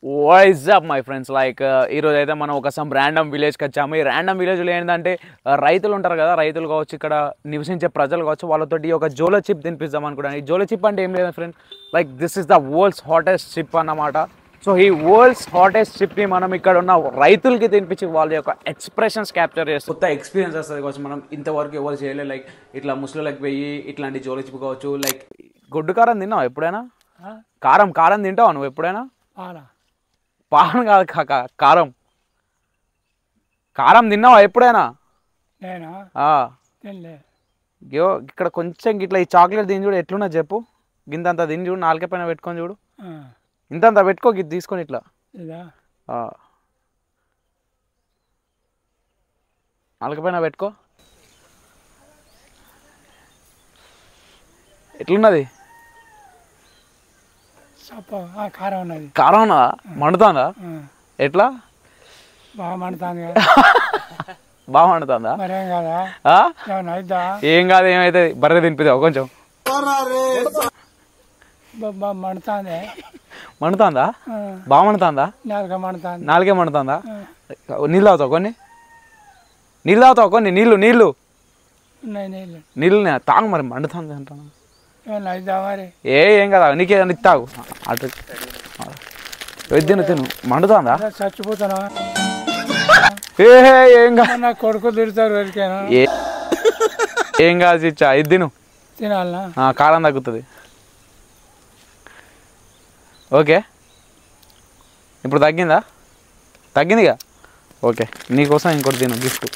What's up my friends like ఈరోజు అయితే మనం ఒక సమ్ ర్యాండమ్ విలేజ్కి వచ్చాము. ఈ ర్యాండమ్ విలేజ్లో ఏంటంటే రైతులు ఉంటారు కదా, రైతులు కావచ్చు, ఇక్కడ నివసించే ప్రజలు కావచ్చు, వాళ్ళతోటి ఒక జోలో చిప్ తినిపిద్దాం అనుకుంటాను. ఈ జోలో చిప్ అంటే ఏం లేదు friend, like this is the world's hottest chip అన్నమాట. సో ఈ వరల్డ్స్ హాటెస్ట్ చిప్ని మనం ఇక్కడ ఉన్న రైతులకి తినిపించి వాళ్ళ యొక్క ఎక్స్ప్రెషన్స్ క్యాప్చర్ చేస్తే కొత్త ఎక్స్పీరియన్స్ వస్తుంది కావచ్చు. మనం ఇంతవరకు ఎవరు చేయలేదు. లైక్ ఇట్లా ముసలికి పోయి ఇట్లాంటి జోలో చిప్ కావచ్చు. లైక్ గొడ్డు కారం తిన్నావు ఎప్పుడైనా? కారం కారం తింటావా నువ్వు ఎప్పుడైనా? పాన్ కాదు కాక కారం కారం తిన్నావా ఎప్పుడైనా? యో ఇక్కడ కొంచెం ఇట్లా ఈ చాక్లెట్ తిని చూడు ఎట్లున్నా చెప్పు. గింతంత తిని చూడు, నాలుక పైన పెట్టుకొని చూడు, ఇంతంత పెట్టుకో, ఇది తీసుకొని ఇట్లా నాలుక పైన పెట్టుకో. ఎట్లున్నది? కారం ఉన్నది. కారం ఉన్నదా? మండుతుందా? ఎట్లా? బాగా మండుతుంది. బాగా మండుతుందా? మరేం కాదా? ఏం కాదు, ఏమైతుంది? బర్రె తినిపిద్దాం కొంచెం. మండుతుంది. మండుతుందా? బాగా మండుతుందా? నాలుగే మండుతుంది. నాలుగే మండుతుందా? నీళ్ళు తాగుతావు కొన్ని? నీళ్ళు తాగుతావు కొన్ని? నీళ్ళు నీళ్ళు ఉన్నాయి నీళ్ళు. నీళ్ళు తాగు మరి, మండుతుంది అంటాను. మరి ఏం కదా, నీకేదన్నా ఇస్తావు అటు తిను తిను. మండుతుందా? చచ్చిపోతానా? ఏం కాదు, నా కొడుకు తిడతారు. ఏం కాదు చిచ్చా, ఇది తిను. తినాలనా? కారం తగ్గుతుంది. ఓకే, ఇప్పుడు తగ్గిందా? తగ్గిందిగా. ఓకే, నీకోసం ఇంకోటి తిను, గిఫ్ట్.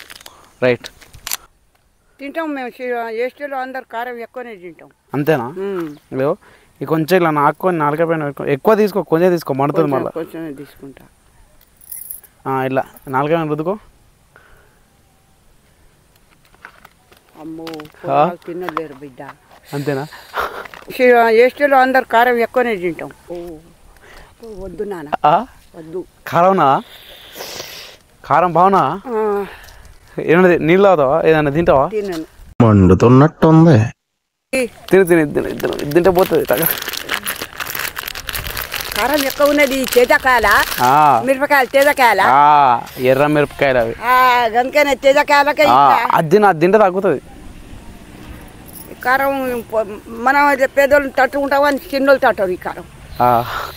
రైట్, తింటాం మేము. ఎస్టీలో అందరు కారం ఎక్కువనే తింటాం. అంతేనా? లేవు ఇక కొంచెం ఇలా నాకుకొని నాలుక పైన ఎక్కువ తీసుకో, కొంచెం తీసుకో, మండుతుంది మళ్ళీ. కొంచెం తీసుకుంటా. ఇలా నాలుక పైన రుద్దుకో. అమ్మో, తినలేరు బిడ్డ. అంతేనా? ఎస్టీలో అందరు కారం ఎక్కువనే తింటాం. వద్దు నాన్న, వద్దు. కారంనా? కారం బాగున్నా? ఏమన్నా నీళ్ళు తాగుతావా? ఏదన్నా తింటావా? తినను. మండుతున్నట్టుంది. తిని తిని తిని తింటే పోతుంది. కారం ఎక్కువ ఉన్నది. తేజకాయల మిరపకాయలు, తేజకాయల, ఎర్ర మిరపకాయలు అవి. గంకనే తేజకాయలకే అది నా తింటే తగ్గుతుంది కారం. మనం పేదోళ్ళు తట్టుకుంటామని చిన్నోళ్ళు తట్టరు ఈ కారం.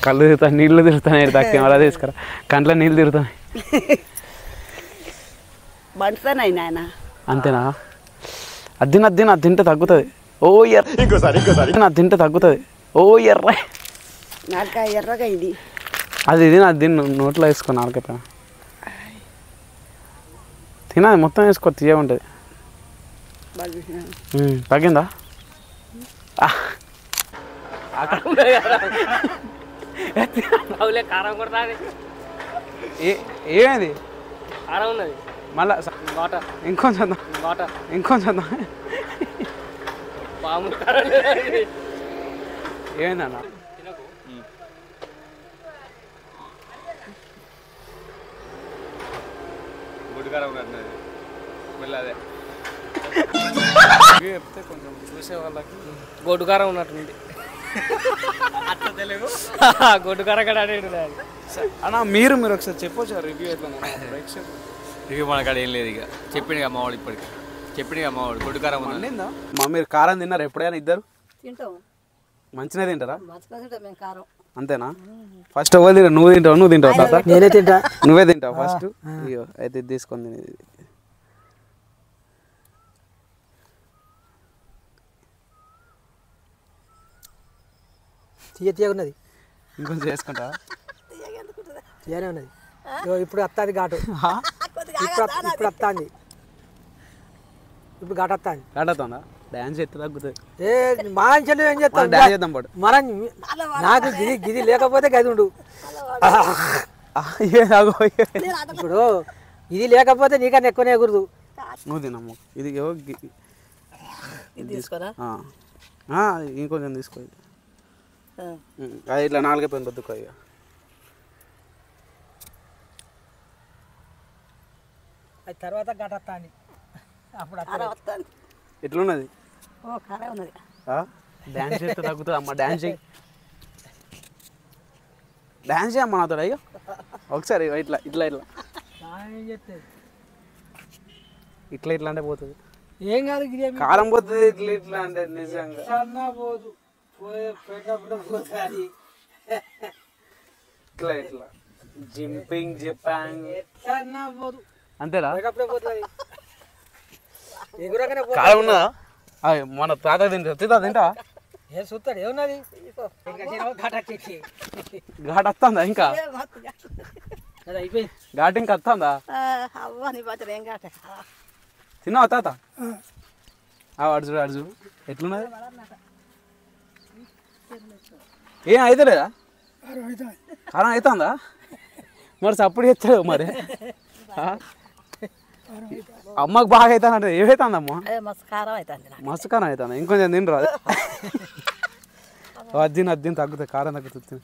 కళ్ళు తిరుగుతాయి, నీళ్ళు తిరుగుతాయి. తక్కువ అలా తీసుకురా, కంట్లో నీళ్ళు తిరుగుతాయి. బంటుతాయి నాయన. అంతేనా? అది నా తింటే తగ్గుతుంది. ఓ ఎర్ర నా తింటే తగ్గుతుంది. ఓ ఎర్ర నాలుక ఎర్రగా ఇది. అది ఇది నా తిన్ను, నోట్లో వేసుకో. నాలుక పైన తినాలి, మొత్తం వేసుకో, తీయ ఉంటుంది. తగ్గిందా? ఏమైంది? మళ్ళా ఇంకొంచెం ఇంకొంచెం ఏమైందన్న? చెప్తే కొంచెం చూసే వాళ్ళకి గొడ్డు కారం ఉన్నట్టుంది. గొడ్డు కారం కూడా అన్న మీరు ఒకసారి చెప్పొచ్చు రివ్యూ ఎట్లా? రివ్యూ మన కాడ ఏం లేదు. ఇక చెప్పిండు మా వాడు, ఇప్పటికి చెప్పిండు మా వాడు గొడ్డు కారం ఉందా. మీరు కారం తిన్నారు ఎప్పుడైనా? ఇద్దరు మంచిగా తింటారా? అంతేనా? ఫస్ట్ ఎవరు తింటావు? నువ్వు తింటావు? నువ్వు తింటావు తాత? నేనే తింటా. నువ్వే తింటావు ఫస్ట్? అయ్యో, అయితే ఇది తీసుకొని తినేది. ఉన్నది. ఇంకొంచెం చేసుకుంటా. తీయనే ఉన్నది. ఇప్పుడు వస్తుంది ఘాటు. ఇప్పుడు వస్తుంది. ఇప్పుడు ఘాటు వస్తుంది. ఘాటు వస్తుందా? డాన్స్ ఎత్తే తగ్గుతుంది. మాంచలు ఏం చేస్తాం? డాన్స్ చేద్దాం పాడు. మనం నాకు గిది గిది లేకపోతే గది ఉండు. ఇప్పుడు ఇది లేకపోతే నీకన్నా ఎక్కువనే ఎగురుదు. నువ్వు తినమ్మ. ఇది తీసుకోరా, ఇంకొంచెం తీసుకో. అది ఇట్లా నాలుగే పైన రుద్దుకో. ఇక అది తర్వాత ఘాటు వస్తుంది. అప్పుడు ఎట్లున్నది? ఉన్నది. డాన్స్ చేస్తే తగ్గుతుంది అమ్మ. డాన్స్ డ్యాన్స్ చేయమ్మా నాతో అయ్యో ఒకసారి ఇట్లా ఇట్లా ఇట్లా ఏం చెప్తుంది ఇట్లా ఇట్లా అంటే పోతుంది ఏం కాదు గిరి కారం పోతుంది ఇట్లా ఇట్లా అంటే నిజంగా సన్నా పోదు పెట్టినప్పుడు పోతుంది ఇట్లా ఇట్లా జింపింగ్ జిప్పాంగ్ సన్నా పోదు అంతేనా పెట్టినప్పుడే పోతుంది ఎగురగానే పోతుంది కారం ఉన్నదా అయ్య, మన తాత తింటా ఏం చూస్తాడు ఏమున్నది ఘాట్ వస్తుందా ఇంకా అది అయిపోయింది ఘాట్ ఇంకా వస్తుందా అవ్వ నీ బతులు ఏం కాట తిన్నావా తాత అడుచు అడుచు ఎట్లున్నది ఏం అవుతలేదా కారం అవుతుందా మరి సప్పుడు చేస్తాడు మరి ఆ? అమ్మకు బాగా అవుతానంటే ఏమవుతుందమ్మా అదే మస్తు కారం అవుతుంది మస్తు కారం అవుతుంది ఇంకొంచెం తినరు అద్దిని తగ్గుతుంది కారం తగ్గుతుంది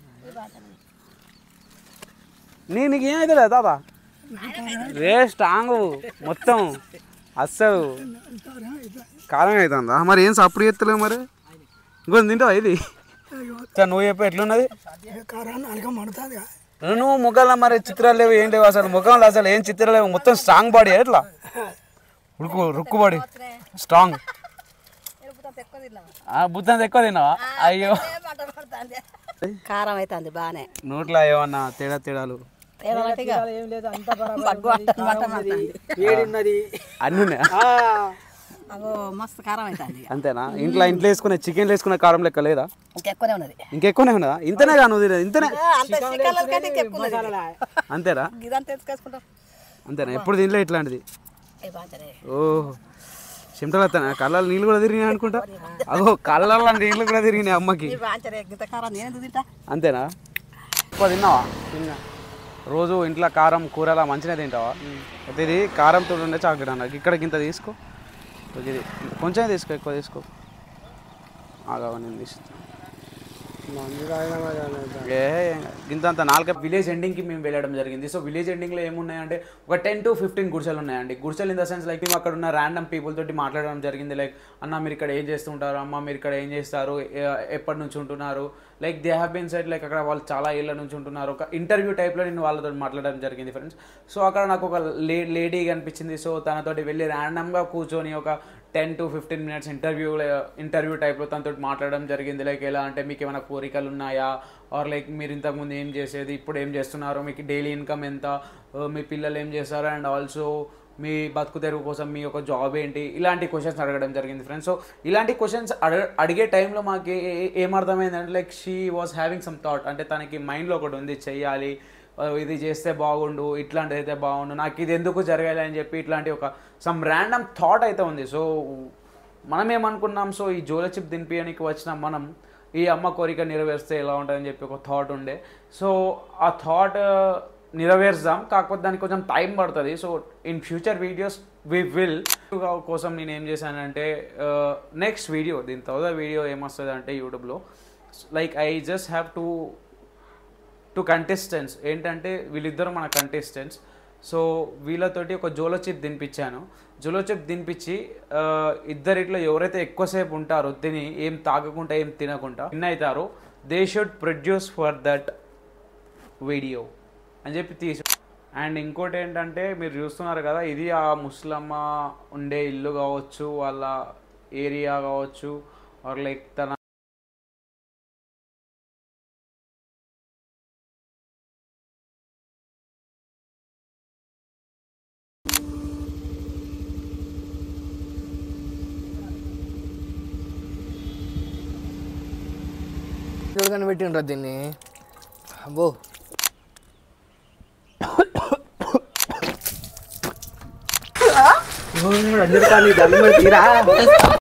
నీకు ఏమవుతుంది తాత రే స్ట్రాంగ్ మొత్తం అస్సలు కారం అవుతుందా మరి ఏం సప్పుడు చేస్తలేవు మరి ఇంకొంచెం తింటావా ఇది నువ్వు చెప్పు ఎట్లున్నది నువ్వు ముఖంలో మరి చిత్రాలు లేవు ఏం లేవు అసలు ముఖంలో అసలు ఏం చిత్రాలు లేవు మొత్తం స్ట్రాంగ్ బాడీ ఎట్లా రుక్కు బాడీ స్ట్రాంగ్ బుద్ధంత ఎక్కువ తిన్నావా అయ్యో కారం అవుతుంది బాగానే నోట్లో ఏమన్నా తేడాలు ఏం లేదు అంత వేడి ఉన్నది అన్నీ ఉన్నాయా అగో మస్తు కారం అవుతుంది అంతేనా ఇంట్లో వేసుకునే చికెన్ వేసుకునే కారం లెక్క లేదా ఇంకెక్కువనే ఉన్నది ఇంకెక్కువనే ఉన్నదా ఇంతనే కా నువ్వు తినేది ఇంతనే అంత చికెన్ కంటే ఇంకెక్కువ ఉన్నది అంతేనా ఇదంతా తెచ్చుకేసుకుంటాం అంతేనా ఎప్పుడు తినలే ఇట్లాంటిది ఏ బాగుంటుంది ఓహో చెమటలు వస్తానా కళ్ళలో నీళ్ళు కూడా తిరిగినాయి అనుకుంటా అగో కళ్ళల్లో నీళ్ళు కూడా తిరిగినాయి అమ్మకి ఈ బాగుంటుంది గింత కారం నేను ఎందుకు తింటా అంతేనా ఎక్కువ తిన్నావా తిన్నా రోజు ఇంట్లో కారం కూరలా మంచిగా తింటావా అయితే ఇది కారంతో ఉండే చాక్లెట్ అన్న ఇక్కడికి ఇంత తీసుకో ఇది కొంచెం తీసుకో ఎక్కువ తీసుకో ఆగా నేను తీస్తాను ఇంత నాలుగు విలేజ్ ఎండింగ్కి మేము వెళ్ళడం జరిగింది. సో విలేజ్ ఎండింగ్లో ఏమున్నాయంటే ఒక 10 to 15 గుడిసెలు ఉన్నాయండి. గుడిసెలు ఇన్ ద సెన్స్ లైక్ మేము అక్కడ ఉన్న ర్యాండమ్ పీపుల్ తోటి మాట్లాడడం జరిగింది. లైక్ అన్న మీరు ఇక్కడ ఏం చేస్తుంటారు, అమ్మ మీరు ఇక్కడ ఏం చేస్తారు, ఎప్పటి నుంచి ఉంటున్నారు, like they have been said like అక్కడ వాళ్ళు చాలా ఏళ్ళ నుంచి ఉంటున్నారు. ఒక ఇంటర్వ్యూ టైప్లో నేను వాళ్ళతో మాట్లాడడం జరిగింది ఫ్రెండ్స్. సో అక్కడ నాకు ఒక లేడీ కనిపించింది. సో తనతోటి వెళ్ళి ర్యాండమ్గా కూర్చొని ఒక 10 to 15 minutes ఇంటర్వ్యూ టైప్లో తనతో మాట్లాడడం జరిగింది. లైక్ ఎలా అంటే మీకు ఏమైనా కోరికలు ఉన్నాయా, ఆర్ లైక్ మీరు ఇంతకుముందు ఏం చేసేది, ఇప్పుడు ఏం చేస్తున్నారు, మీకు డైలీ ఇన్కమ్ ఎంత, మీ పిల్లలు ఏం చేస్తారు, అండ్ ఆల్సో మీ బతుకు తెరువు కోసం మీ యొక్క జాబ్ ఏంటి, ఇలాంటి క్వశ్చన్స్ అడగడం జరిగింది ఫ్రెండ్స్. సో ఇలాంటి క్వశ్చన్స్ అడిగే టైంలో మాకు ఏమర్థమైందంటే like she was having some thought, అంటే తనకి మైండ్లో ఒకటి ఉంది చెయ్యాలి, ఇది చేస్తే బాగుండు, ఇట్లాంటిది అయితే బాగుండు, నాకు ఇది ఎందుకు జరగాలి అని చెప్పి ఇట్లాంటి ఒక సమ్ ర్యాండమ్ థాట్ అయితే ఉంది. సో మనం ఏమనుకున్నాం, సో ఈ జోల చిప్ దింపియడానికి వచ్చిన మనం ఈ అమ్మ కోరిక నెరవేర్స్తే ఎలా ఉంటుందని చెప్పి ఒక థాట్ ఉండే. సో ఆ థాట్ నెరవేర్దాం, కాకపోతే దానికి కొంచెం టైం పడుతుంది. So in future videos we will కోసం నేను ఏం చేశానంటే నెక్స్ట్ వీడియో, దీని తర్వాత వీడియో ఏమొస్తుంది అంటే యూట్యూబ్లో like I just have to contestants, ఏంటంటే వీళ్ళిద్దరు మన కంటెస్టెంట్స్. సో వీళ్ళతోటి ఒక జోలో చిప్ తినిపించాను. జోలో చిప్ తినిపించి ఇద్దరిట్లో ఎవరైతే ఎక్కువసేపు ఉంటారో తిని ఏం తాగకుండా ఏం తినకుండా విన్ అవుతారో they should produce for that video అని చెప్పి తీసి. అండ్ ఇంకోటి ఏంటంటే మీరు చూస్తున్నారు కదా, ఇది ఆ ముస్లమ్మ ఉండే ఇల్లు కావచ్చు, వాళ్ళ ఏరియా కావచ్చు, ఆర్ లైక్ తన పెట్టిండ్రా దీన్ని. అబ్బో తీరా